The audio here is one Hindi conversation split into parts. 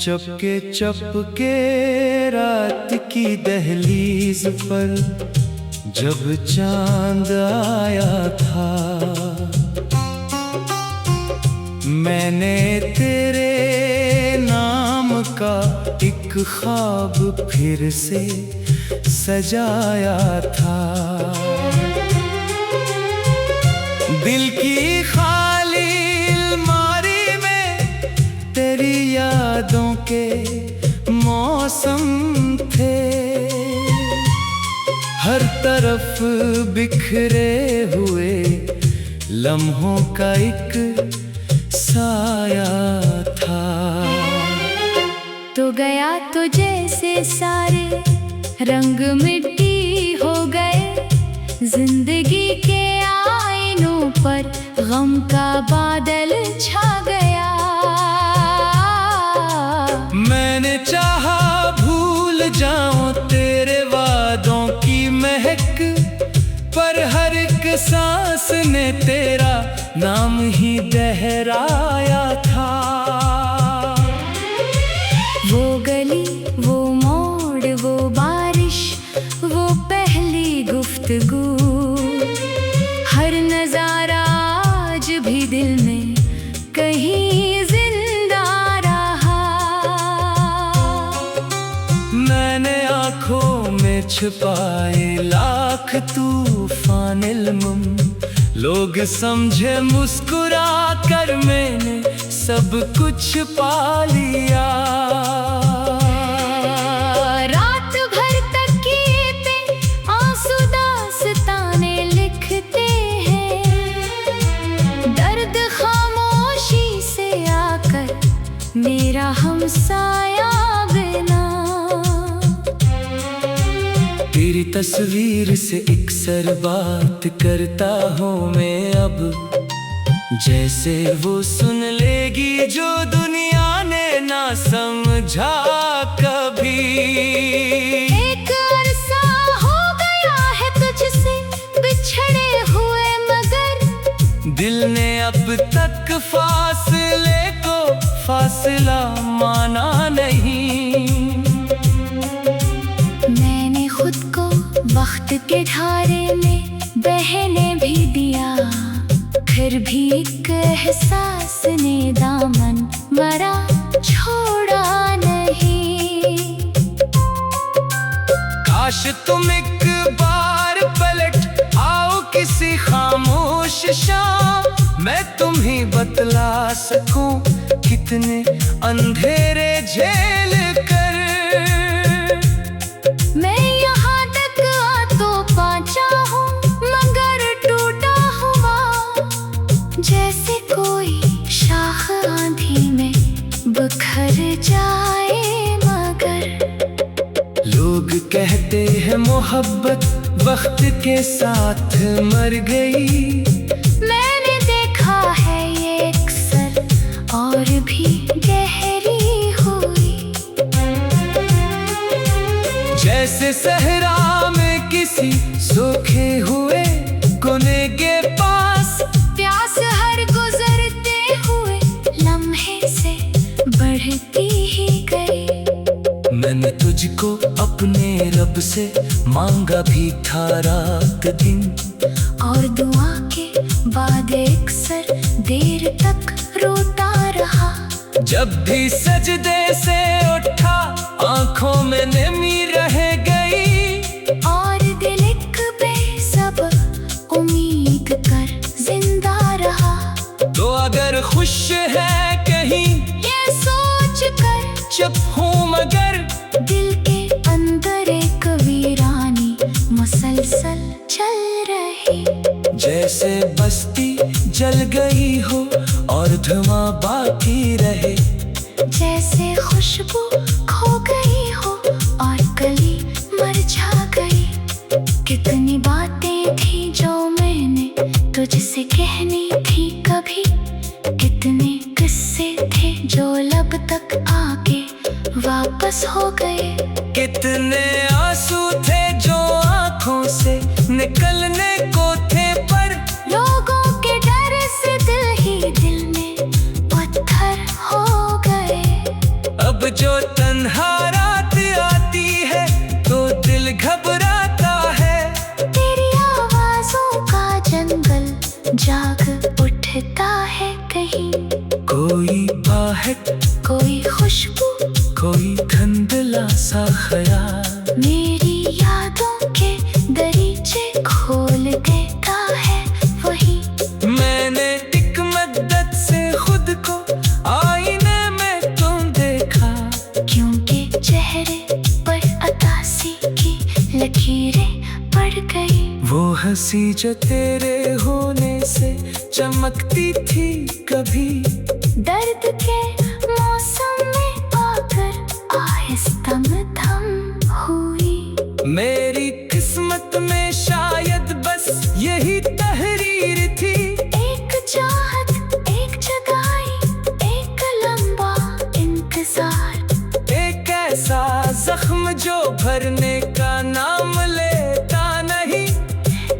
चपके चपके रात की दहलीज पर जब चांद आया था, मैंने तेरे नाम का एक ख्वाब फिर से सजाया था। दिल की खाली अलमारी में तेरी यादों के मौसम थे, हर तरफ बिखरे हुए लम्हों का एक साया था। तो गया तो जैसे सारे रंग मिट्टी हो गए, जिंदगी के आईनों पर गम का बादल छा गया। मैंने चाहा भूल जाऊं तेरे वादों की महक, पर हर एक सांस ने तेरा नाम ही दोहराया था। वो गली, वो मोड़, वो बारिश, वो पहली गुफ्तगू, हर नजारा आज भी दिल में कहीं जिंदा रहा। मैंने आँखों में छुपाए लाख तूफान इल्म, लोग समझे मुस्कुरा कर मैंने सब कुछ पा लिया। रात भर तकिए पे आंसू दास्ताने लिखते हैं, दर्द खामोशी से आकर मेरा हमसाया बिना। तेरी तस्वीर से अक्सर बात करता हूँ मैं अब, जैसे वो सुन लेगी जो दुनिया ने ना समझा कभी। एक अरसा हो गया है तुझसे बिछड़े हुए, मगर दिल ने अब तक फासले को फासला माना नहीं। मैंने खुद को वक्त के धारे में बहने भी दिया, फिर भी एक एहसास ने दामन मरा छोड़ा नहीं। काश तुम एक बार पलट आओ किसी खामोश शाम, मैं तुम्हें बतला सकूं कितने अंधेरे झेल कर। मैं यहाँ तक आ तो पहुँचा हूँ, मगर टूटा हुआ जैसे कोई शाख आंधी में बिखर जाए। मगर लोग कहते हैं मोहब्बत वक्त के साथ मर गई, मैंने देखा है ये अक्सर और भी गहरी हुई। जैसे सहरा में किसी सूखे हुए कोने के पास, प्यास हर गुजरते हुए लम्हे से बढ़ती ही गई। मैंने तुझको अपने रब से मांगा भी था रात दिन, और दुआ के बाद अक्सर देर तक रोता रहा। जब भी सजदे से उठा आंखों में नमी रह गई, और दिल एक बेसब उम्मीद कर जिंदा रहा। तो अगर खुश है कहीं ये सोच कर चुप हूँ, मगर दिल के अंदर एक वीरानी मुसलसल चल रही। जैसे बस्ती जल गई हो और धुआं बाकी रहे, जैसे खुशबू खो गई हो और कली मरझा गई। कितनी बातें थी जो मैंने तुझसे कहनी थी कभी, कितने किस्से थे जो लब तक आके वापस हो गए। कितने आंसू थे जो आंखों से निकलने को थे, पर लोगों के डर से दिल ही दिल में पत्थर हो गए। अब कहीं, कोई आहट, कोई खुशबू, कोई धुंधला सा ख्याल मेरी यादों के दरीचे खोल देता है वही। मैंने एक मद्दत से खुद को आईने में तुम देखा, क्योंकि चेहरे पर अतासी की लकीरें पड़ गई। वो हंसी जो तेरे होने से चमकती थी कभी, दर्द के मौसम में आकर आहिस्ता में थम हुई। मेरी किस्मत में शायद बस यही तहरीर थी, एक चाहत, एक जगाई, एक लंबा इंतजार, एक ऐसा जख्म जो भरने का नाम लेता नहीं,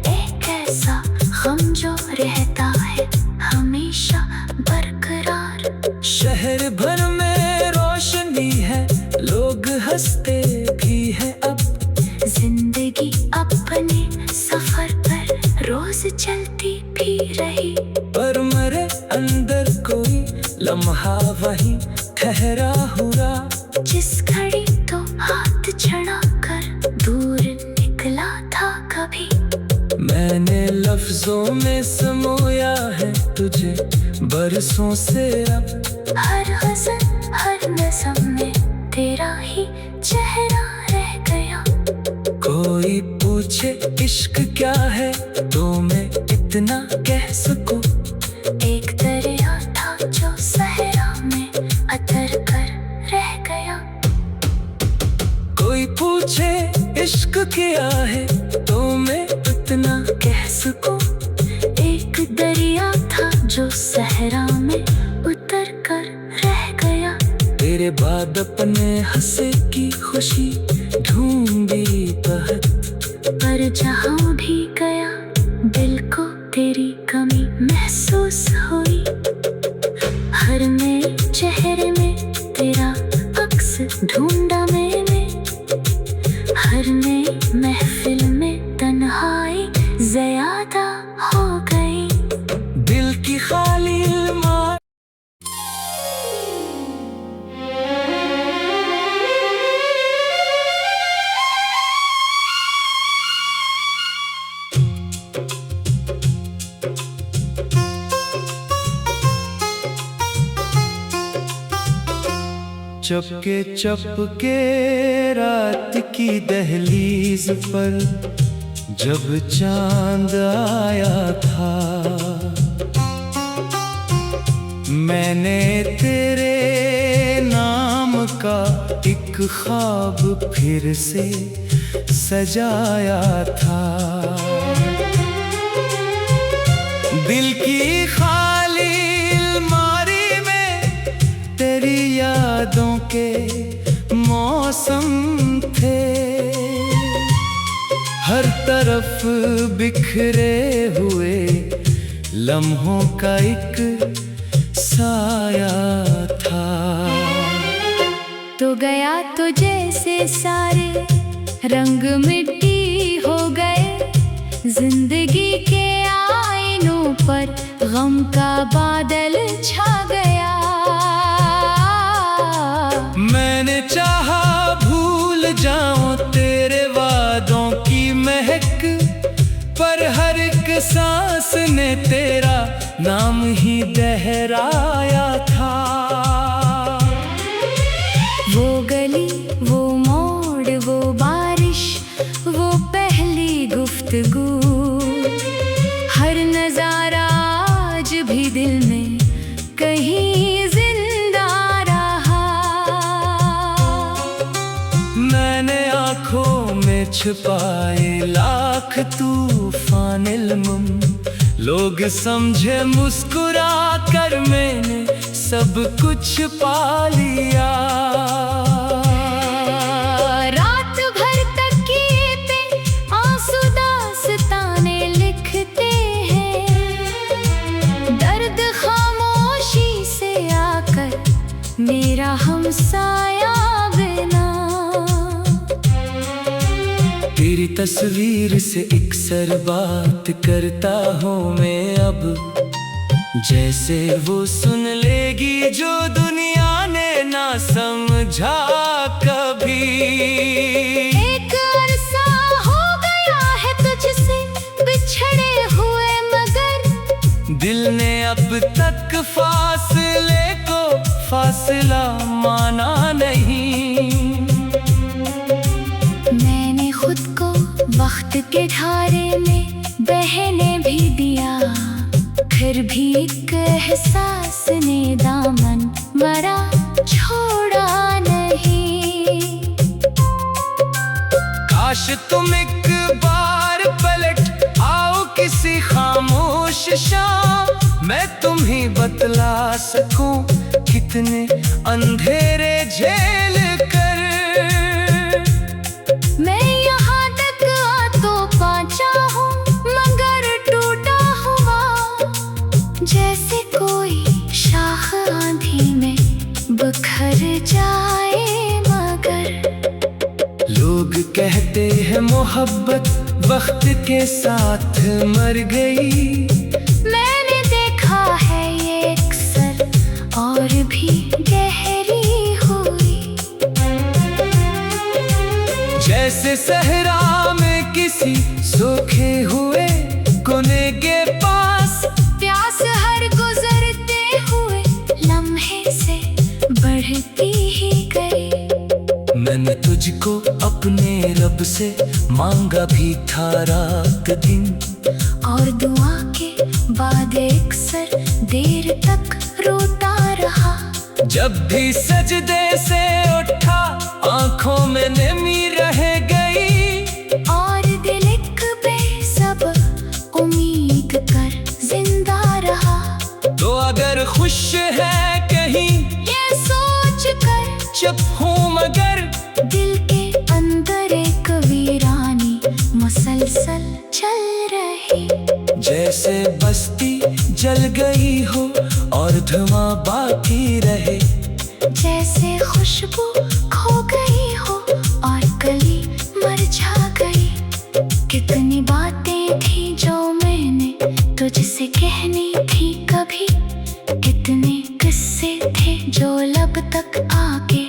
एक ऐसा गम जो रहता है हमेशा बरकरार। शहर भर में रोशनी है, लोग हंसते भी हैं अब, जिंदगी अपने सफर पर रोज चलती भी रही। पर मेरे अंदर कोई लम्हा वहीं ठहरा हुआ, जिस घड़ी तो हाथ छड़ा कर दूर निकला था कभी। मैंने लफ्जों में समोया है तुझे बरसों से अब, हर गज़ल हर नज़म में तेरा ही चेहरा रह गया। कोई पूछे इश्क क्या है तो मैं इतना कह सकूं, एक दरिया था जो सहरा में अतर कर रह गया। कोई पूछे इश्क क्या है तो मैं इतना कह सकूं, एक दरिया था जो सहरा में उतर कर रह गया। तेरे बाद अपने हंसे की खुशी ढूंढी तहत, पर जहाँ भी गया दिल को तेरी कमी महसूस हुई। हर नए चेहरे में तेरा अक्स ढूंढा मैंने, हर नई महफिल में तन्हाई ज़्यादा हो गई। दिल की खाली अलमारी चपके चपके रात की दहलीज पर जब चांद आया था, मैंने तेरे नाम का एक ख्वाब फिर से सजाया था। दिल की खाली अलमारी में तेरी यादों के मौसम थे, हर तरफ बिखरे हुए लम्हों का एक साया था। तो गया तो जैसे सारे रंग मिट्टी हो गए, जिंदगी के आईनों पर गम का बादल छा गया। मैंने चाहा भूल जाऊं तेरे वादों की महक, पर हर एक सांस ने तेरा नाम ही दोहराया था। वो गली, वो मोड़, वो बारिश, वो पहली गुफ्तगू, हर नजारा आज भी दिल में कहीं जिंदा रहा। मैंने आँखों में छुपाए लाख तूफान इल्म, लोग समझे मुस्कुरा कर मैंने सब कुछ पा लिया। रात भर तकिए पे आंसू दास्ताने लिखते हैं, दर्द खामोशी से आकर मेरा हमसाया बिना। तेरी तस्वीर से अक्सर बात करता हूँ मैं अब, जैसे वो सुन लेगी जो दुनिया ने ना समझा कभी। एक अरसा हो गया है तुझसे बिछड़े हुए, मगर दिल ने अब तक फासले को फासला माना नहीं। मैंने खुद को वक्त के धारे में बहने भी दिया, फिर भी एक एहसास ने दामन मरा छोड़ा नहीं। काश तुम एक बार पलट आओ किसी खामोश शाम, मैं तुम्हें बतला सकूं कितने अंधेरे झेल कर। मैं यहाँ तक आ तो पहुँचा हूँ, मगर टूटा हुआ जैसे कोई शाख आंधी में बिखर जाए। मगर लोग कहते हैं मोहब्बत वक्त के साथ मर गई, मैंने देखा है ये अक्सर और भी गहरी हुई। जैसे सहरा में किसी सूखे हुए कोने के पास, प्यास हर गुजरते हुए लम्हे से बढ़ती ही गई। मैंने तुझको अपने रब से मांगा भी था रात दिन, और दुआ के बाद अक्सर देर तक रोता रहा। जब भी सजदे से उठा आंखों में नमी रह गई, और दिल एक बेसब उम्मीद कर जिंदा रहा। तो अगर खुश है कहीं ये सोच कर चुप हूँ, मगर दिल के अंदर एक वीरानी मुसलसल चल रही। जैसे बस्ती जल गई हो और धुआं बाकी रहे, जैसे खुशबू खो गई हो और कली मरझा गई। कितनी बातें थी जो मैंने तुझसे कहनी थी कभी, कितने किस्से थे जो लब तक आके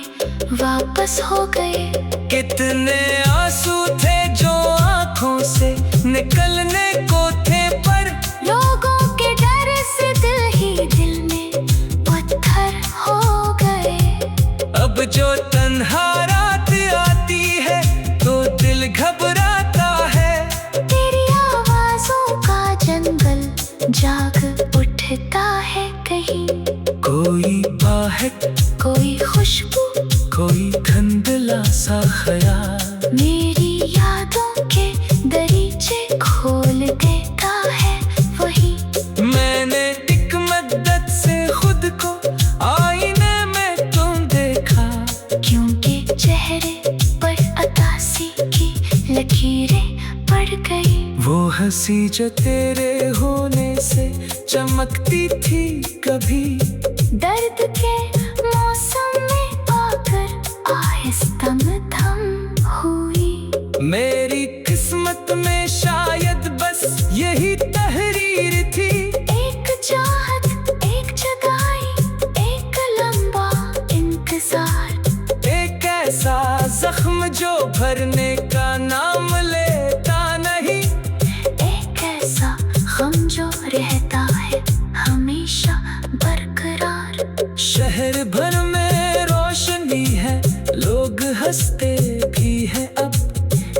वापस हो गए। कितने आंसू थे जो आंखों से निकलने को थे, पर लोगों के डर से दिल ही दिल में पत्थर हो गए। अब जो तन्हा रात आती है तो दिल घबराता है। तेरी आवाजों का जंगल जाग उठता है कहीं, कोई आहट, कोई खुशबू, कोई धुंधला सा ख्याल मेरी यादों के दरीचे खोल देता है वही। मैंने एक मद्दत से खुद को आईने में तुम देखा, क्योंकि चेहरे पर अतासी की लकीरें पड़ गई। वो हंसी जो तेरे होने से चमकती थी कभी, दर्द के मौसम में आकर आहिस्ता में थम हुई। मेरी किस्मत में शायद बस यही तहरीर थी। एक चाहत, एक जुदाई, एक लंबा इंतजार, एक ऐसा जख्म जो भरने का नाम लेता नहीं, एक ऐसा गम जो रहता है हमेशा बरकरार। शहर भर में रोशनी है, लोग हंसते भी हैं अब,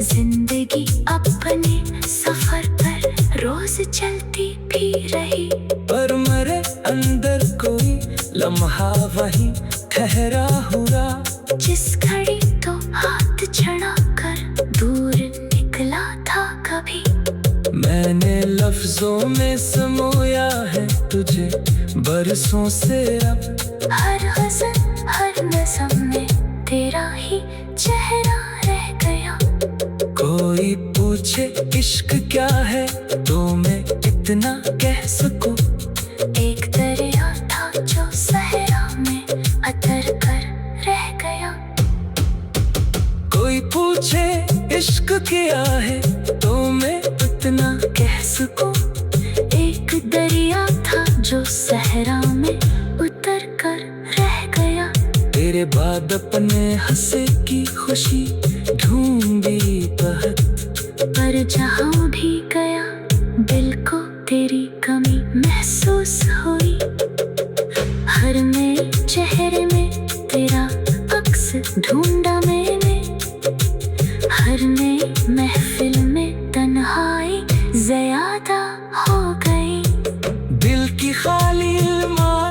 जिंदगी अपने सफर पर रोज चलती भी रही। पर मेरे अंदर कोई लम्हा वही ठहरा हुआ, जिस घड़ी तो हाथ छड़ा कर दूर निकला था कभी। मैंने लफ्जों में समोया है तुझे बरसों से अब, हर गज़ल हर नज़म में तेरा ही चेहरा रह गया। कोई पूछे इश्क क्या है तो मैं इतना कह सकूं, एक दरिया था जो सहरा में अतर कर रह गया। कोई पूछे इश्क क्या है तो मैं इतना कह सकूं, एक दरिया था जो के बाद अपने हंसे की खुशी ढूंढी बहुत, पर जहाँ भी गया दिल को तेरी कमी महसूस हुई। हर नए चेहरे में तेरा अक्स ढूंढा मैंने, हर नई महफिल में तन्हाई ज़्यादा हो गई। दिल की खाली अलमारी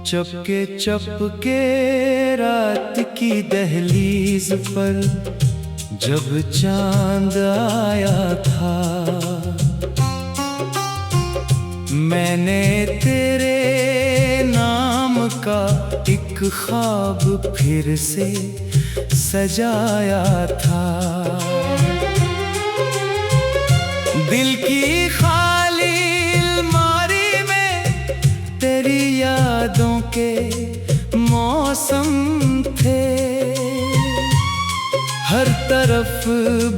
चपके चपके रात की दहलीज पर जब चांद आया था, मैंने तेरे नाम का एक ख्वाब फिर से सजाया था। दिल की खाली अलमारी में तेरी यादों के मौसम थे, हर तरफ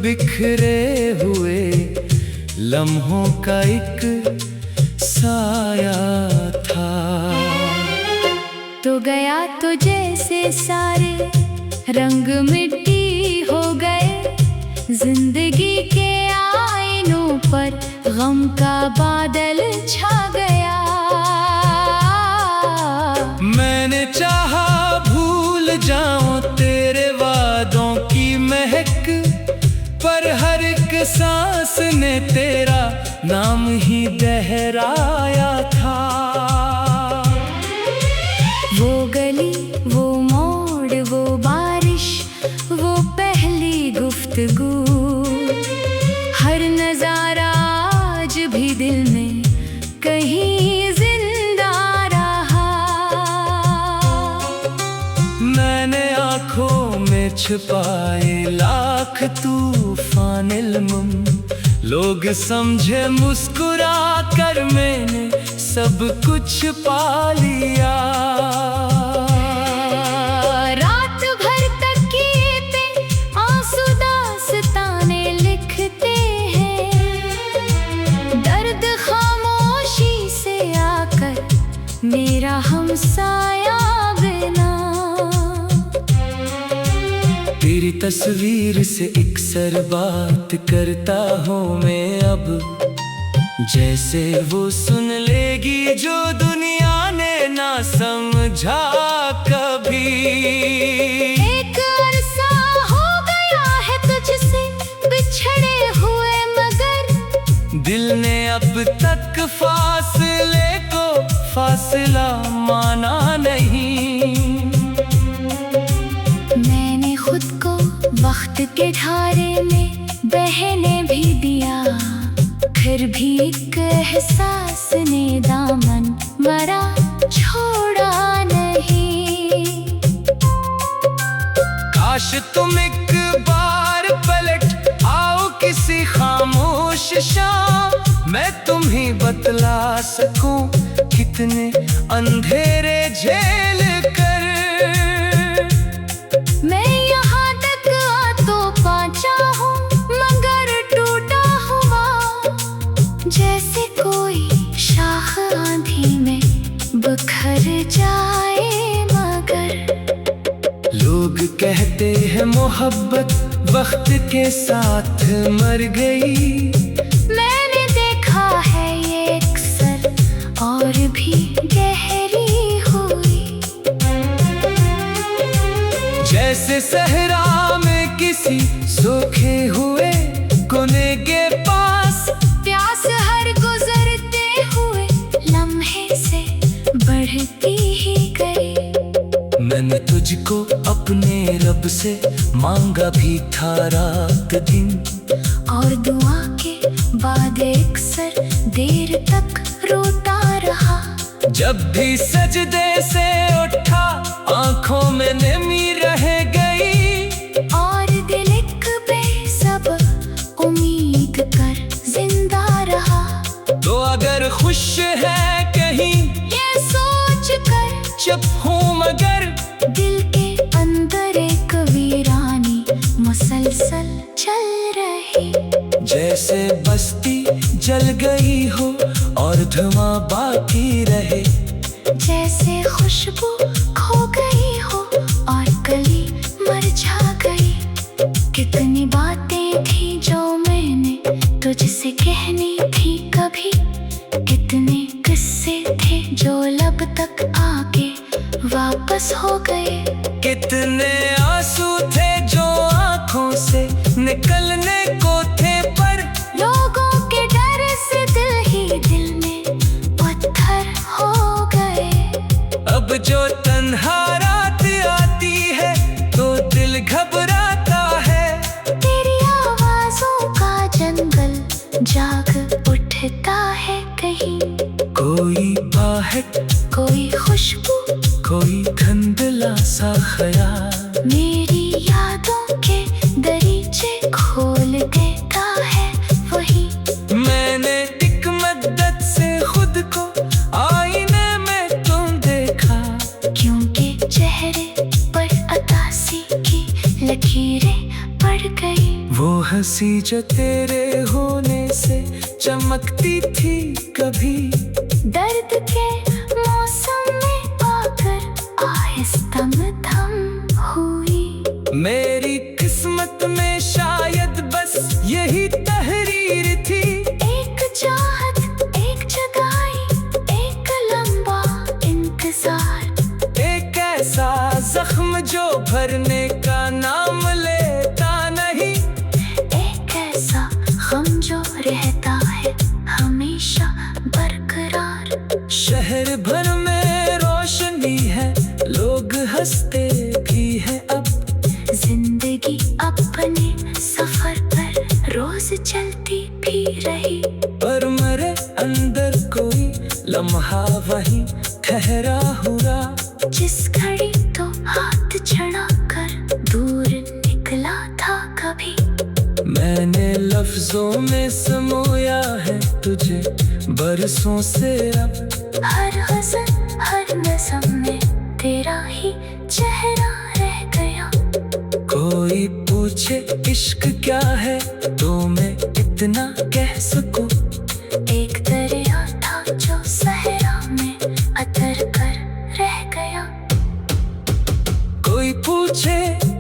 बिखरे हुए लम्हों का एक साया था। तो गया तो जैसे सारे रंग मिट्टी हो गए, जिंदगी के आईनों पर गम का बादल छा गया। मैंने चाहा भूल जाऊं तेरे वादों की महक, पर हर एक सांस ने तेरा नाम ही दोहराया था। वो गली, वो मोड़, वो बारिश, वो पहली गुफ्तगू, हर नजारा आज भी दिल में कहीं जिंदा रहा। मैंने आँखों में छुपाए लाख तूफान इल्म, लोग समझे मुस्कुरा कर मैंने सब कुछ पा लिया। रात भर तकिए पे आंसू दास्ताने लिखते हैं, दर्द खामोशी से आकर मेरा हमसाया बिना। तेरी तस्वीर से अक्सर बात करता हूँ मैं अब, जैसे वो सुन लेगी जो दुनिया ने ना समझा कभी। एक अरसा हो गया है तुझसे बिछड़े हुए, मगर दिल ने अब तक फासले को फासला माना नहीं। मैंने खुद को वक्त के ढारे में बहने भी दिया, फिर भी एक एहसास ने दामन मरा छोड़ा नहीं। काश तुम एक बार पलट आओ किसी खामोश शाम, मैं तुम्हें बतला सकूं कितने अंधेरे झेल कर। मैं यहाँ तक आ तो पहुँचा हूँ, मगर टूटा हुआ जैसे कोई शाख आंधी में बिखर जाए। मगर लोग कहते हैं मोहब्बत वक्त के साथ मर गई, मैंने देखा है ये अक्सर और भी गहरी हुई। जैसे सहरा में किसी सूखे हुए कोने के पास, प्यास हर गुजरते हुए लम्हे से बढ़ती ही गई। मैंने तुझको अपने रब से मांगा भी था रात दिन, और दुआ के बाद अक्सर देर तक रोता रहा। जब भी सजदे से उठा आंखों में नमी रह गई, और दिल एक बेसब उम्मीद कर जिंदा रहा। तो अगर खुश है कहीं ये सोच कर गई हो और धुआं बाकी रहे। जैसे खुशबू खो गई हो और कली मरझा गई। कितनी बातें थी जो मैंने तुझसे कहनी थी कभी। कितने किस्से थे जो लब तक आके वापस हो गए। कितने आंसू थे जो आंखों से निकलने को थे, पर लोगों के डर से दिल ही दिल में पत्थर हो गए। अब जो तन्हा रात आती है तो दिल घबराता है। तेरी आवाज़ों का जंगल जाग उठता है कहीं। कोई आहट, कोई खुशबू, कोई धुंधला सा ख्याल मेरी यादों के दरीचे खोल देता है वही। मैंने एक मद्दत से खुद को आईने में तुम देखा। क्योंकि चेहरे पर अतासी की लकीरें पड़ गई। वो हंसी जो तेरे होने से चमकती थी कभी। दर्द के मौसम में आकर आहिस्ता थम हुई। मेरी किस्मत में शायद बस यही तहरीर थी। एक चाहत, एक जुदाई, एक लंबा इंतजार। एक ऐसा जख्म जो भरने का नाम लेता नहीं। एक ऐसा गम जो रहता है हमेशा बरकरार। शहर भर में रोशनी है, लोग हंसते भी हैं अब। जिंदगी अपने सफर पर रोज चलती भी रही। पर मेरे अंदर कोई लम्हा वहीं ठहरा हुआ। जिस घड़ी तो हाथ छड़ा कर दूर निकला था कभी। मैंने लफ्जों में समोया है तुझे बरसों से अब। हर गज़ल, हर नज़म में तेरा ही चेहरा रह गया। कोई पूछे इश्क क्या है तो मैं इतना कह सकूं। एक दरिया था जो सहरा में अतर कर रह गया। कोई पूछे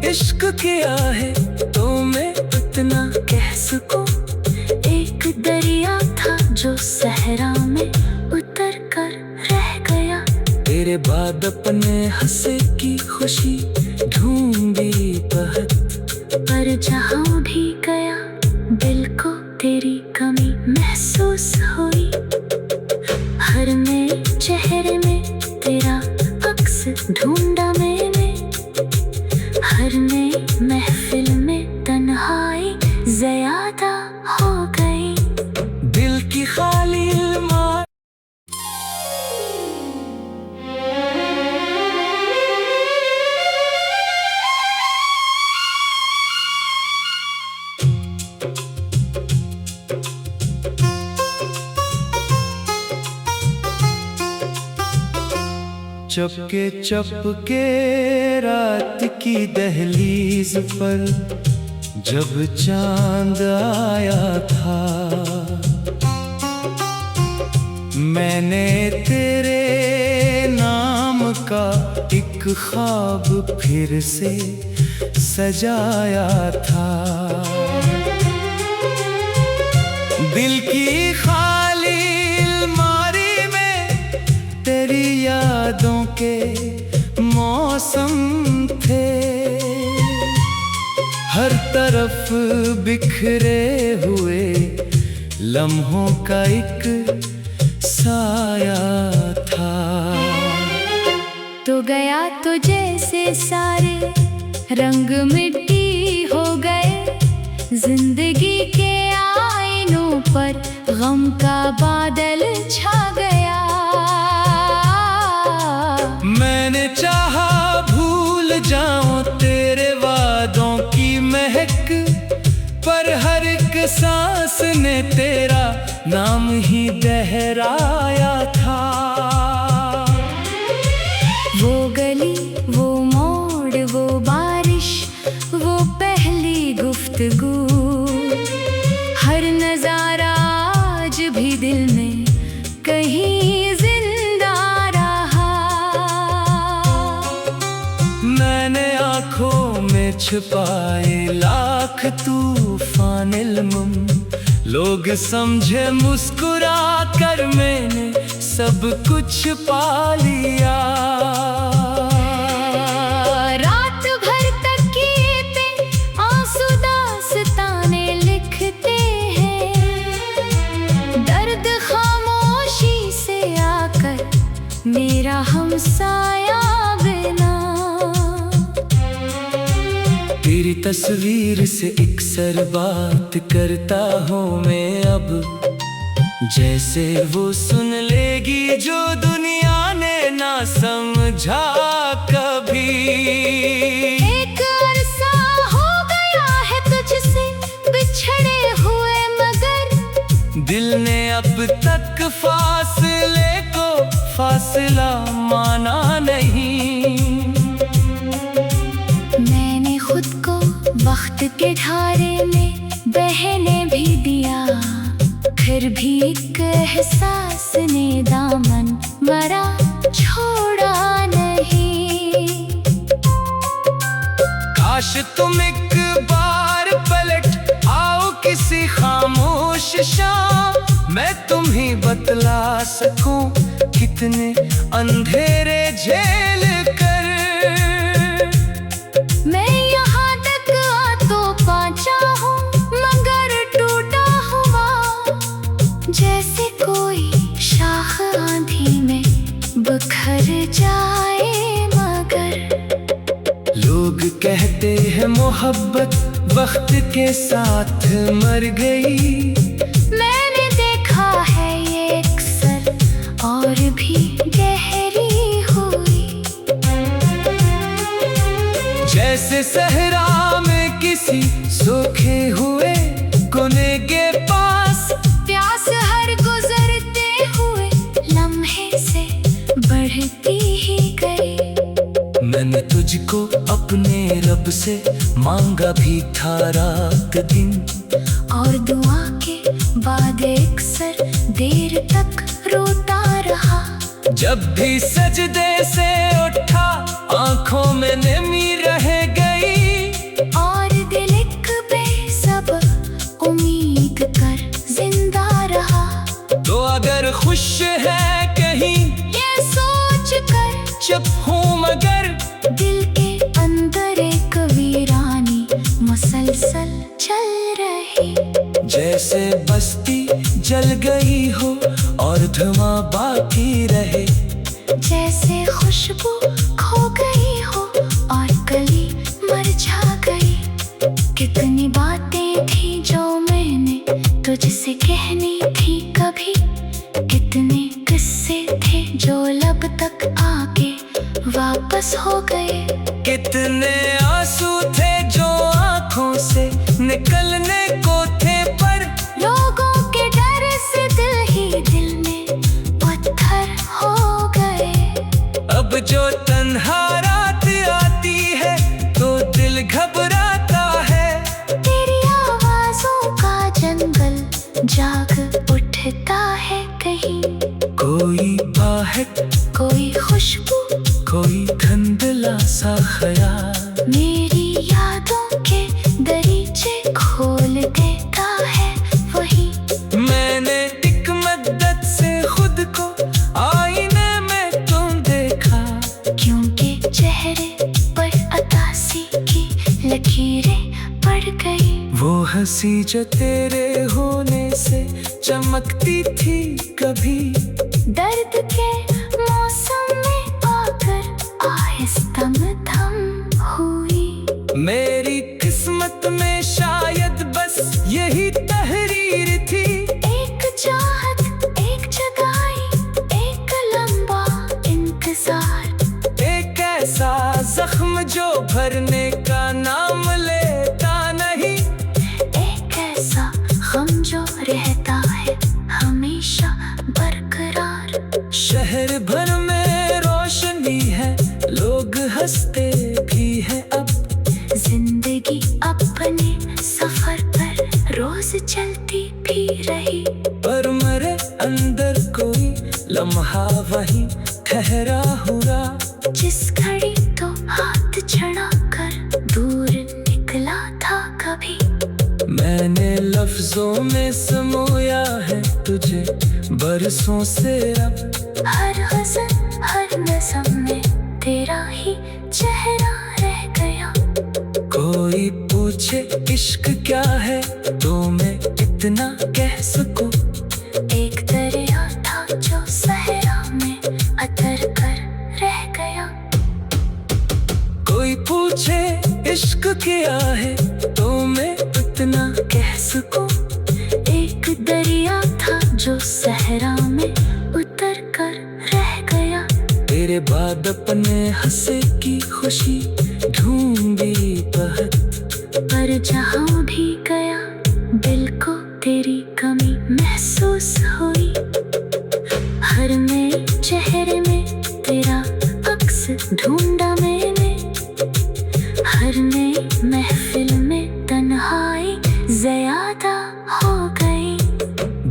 इश्क क्या है तो मैं इतना कह सकूं। एक दरिया था जो सहरा में उतर कर रह गया। तेरे बाद अपने हंसे की खुशी ढूंढी बहत। पर जहाँ भी गया दिल को तेरी कमी महसूस हुई। हर नए चेहरे में तेरा अक्स ढूंढा मैंने। हर नई महफिल में तन्हाई ज़्यादा हो गई। दिल की खाली अलमारी चपके चपके रात की दहलीज पर जब चांद आया था। मैंने तेरे नाम का एक ख्वाब फिर से सजाया था। दिल की खाली अलमारी में तेरी यादों के मौसम थे। हर तरफ बिखरे हुए लम्हों का एक साया था। तो गया तो जैसे सारे रंग मिट्टी हो गए। जिंदगी के आईनों पर गम का बादल छा गया। मैंने चाहा भूल जाऊं तेरे वादों की महक, पर हर एक सांस ने तेरा नाम ही दोहराया था। वो गली, वो मोड़, वो बारिश, वो पहली गुफ्तगू, हर नजारा आज भी पाए लाख तूफान इल्म, लोग समझे मुस्कुरा कर मैंने सब कुछ पा लिया। रात भर तकिए पे आंसू दास्ताने लिखते हैं, दर्द खामोशी से आकर मेरा हमसाया बिना। तेरी तस्वीर से अक्सर बात करता हूँ मैं अब, जैसे वो सुन लेगी जो दुनिया ने ना समझा कभी। एक अरसा हो गया है तुझसे बिछड़े हुए, मगर दिल ने अब तक फासले को फासला माना नहीं। मैंने खुद को वक्त के ढारे में बहने भी दिया, फिर भी एक एहसास ने दामन मरा छोड़ा नहीं। काश तुम एक बार पलट आओ किसी खामोश शाम, मैं तुम्हें बतला सकूं कितने अंधेरे झेल कर। मैं यहाँ तक आ तो पहुँचा हूँ, मगर टूटा हुआ, जैसे कोई शाख आंधी में बिखर जाए। मगर लोग कहते हैं मोहब्बत वक्त के साथ मर गई, मैंने देखा है ये अक्सर और भी गहरी हुई। जैसे सहरा में किसी सूखे हुए कोने के पास, प्यास हर गुजरते हुए लम्हे से बढ़ती ही गई। मैंने तुझको अपने रब से मांगा भी था रात दिन, और दुआ के बाद अक्सर देर तक रोता रहा। जब भी सजदे से उठा आंखों में नमी रह गई, और दिल एक बेसब उम्मीद कर जिंदा रहा। तो अगर खुश है कहीं ये सोच कर चुप हूँ, मगर दिल के अंदर एक वीरानी मुसलसल चल रही। जैसे बस्ती जल गई हो और धुआं बाकी रहे, जैसे खुशबू खो गई हो और कली मरझा गई। कितनी बातें थी जो मैंने तुझसे कहनी थी कभी, कितने किस्से थे जो लब तक आके वापस हो गए। कितने आंसू थे जो आंखों से निकलने को थे, पर लोगों के डर से दिल ही दिल में पत्थर हो गए। अब जो तन्हा रात आती है तो दिल घबराता है। तेरी आवाज़ों का जंगल जाग उठता है कहीं, कोई आहट, कोई खुशबू, कोई धुंधला सा ख्याल मेरी यादों के दरीचे खोल देता है वही। मैंने एक मद्दत से खुद को आईने में तुम देखा, क्योंकि चेहरे पर अतासी की लकीरें पड़ गई। वो हंसी जो तेरे होने से चमकती थी कभी, दर्द के मौसम में आकर आहिस्ता थम हुई। मेरी किस्मत में शायद बस यही तहरीर थी। एक चाहत, एक जगाई, एक लंबा इंतजार, एक ऐसा जख्म जो भरने का नाम लेता नहीं, एक ऐसा गम जो रहता है हमेशा बरकरार। शहर भर में रोशनी है, लोग हंसते भी हैं अब, जिंदगी अपने सफर पर रोज चलती भी रही। पर मेरे अंदर कोई लम्हा वहीं ठहरा हुआ, जिस घड़ी तो हाथ छड़ा कर दूर भी। मैंने लफ्जों में समोया है तुझे बरसों से अब। हर हज़न हर नज़म में तेरा ही चेहरा रह गया। कोई पूछे इश्क क्या है तो मैं इतना कह सकूं, एक दरिया था जो सहरा में अतर कर रह गया। कोई पूछे इश्क क्या है तो मैं इतना कह सकूं, एक दरिया था जो सहरा में उतर कर रह गया। तेरे बाद अपने हंसे की खुशी ढूंढी बहुत, पर जहाँ भी गया दिल को तेरी कमी महसूस हुई। हर नए चेहरे में तेरा अक्स ढूंढा मैंने, हर नई महफिल में तन्हाई ज़्यादा हो गई।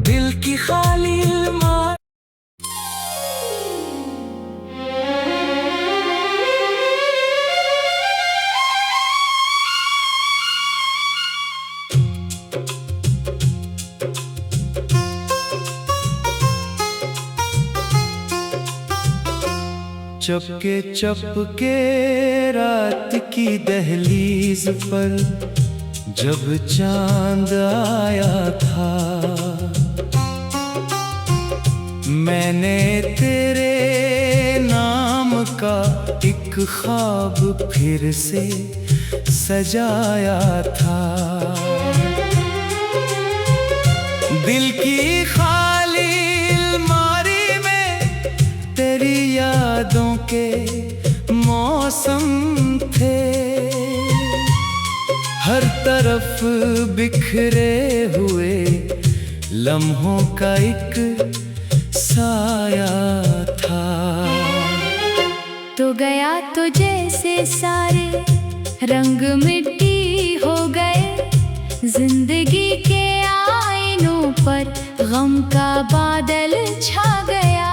दिल की खाली अलमारी चपके चपके रात की दहलीज पर जब चांद आया था, मैंने तेरे नाम का एक ख्वाब फिर से सजाया था। दिल की खाली अलमारी में तेरी यादों के मौसम थे, हर तरफ बिखरे हुए लम्हों का एक साया था। तो गया तो जैसे सारे रंग मिट्टी हो गए, जिंदगी के आईनों पर गम का बादल छा गया।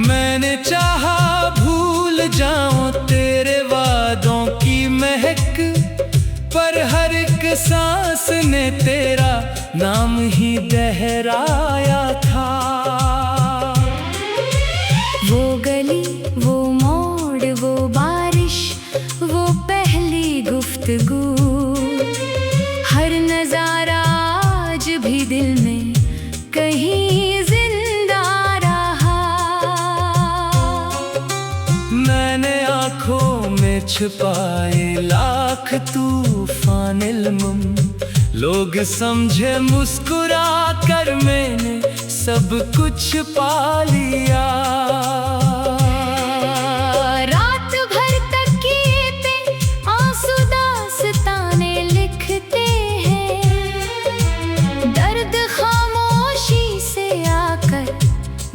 मैंने चाहा भूल जाऊं तेरे वादों की महक, पर हर एक सांस ने तेरा नाम ही दोहराया था। वो गली वो मोड़ वो बारिश वो पहली गुफ्तगू, हर नजारा आज भी दिल में कहीं जिंदा रहा। मैंने आँखों में छुपाए लाख तूफान इल्म, लोग समझे मुस्कुरा कर मैंने सब कुछ पा लिया। रात भर तकिए पे आंसू दास्ताने लिखते हैं, दर्द खामोशी से आकर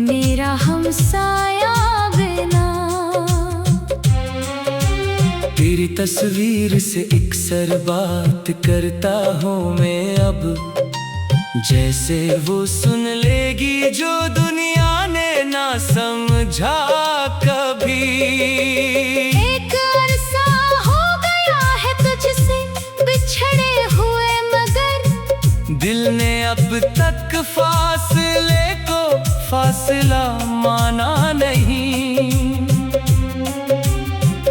मेरा हमसाया बिना। तेरी तस्वीर से अक्सर बात करता हूँ मैं अब, जैसे वो सुन लेगी जो दुनिया ने ना समझा कभी। एक अरसा हो गया है तुझसे बिछड़े हुए, मगर दिल ने अब तक फासले को फासला माना नहीं।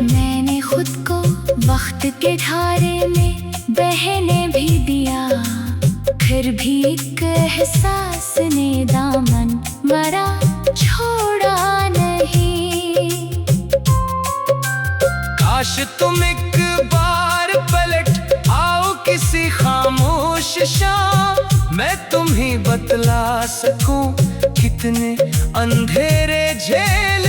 मैंने खुद को वक्त के धारे में बहने भी दिया, फिर भी एक एहसास ने दामन मरा छोड़ा नहीं। काश तुम एक बार पलट आओ किसी खामोश शाम, मैं तुम्हें बतला सकूं कितने अंधेरे झेल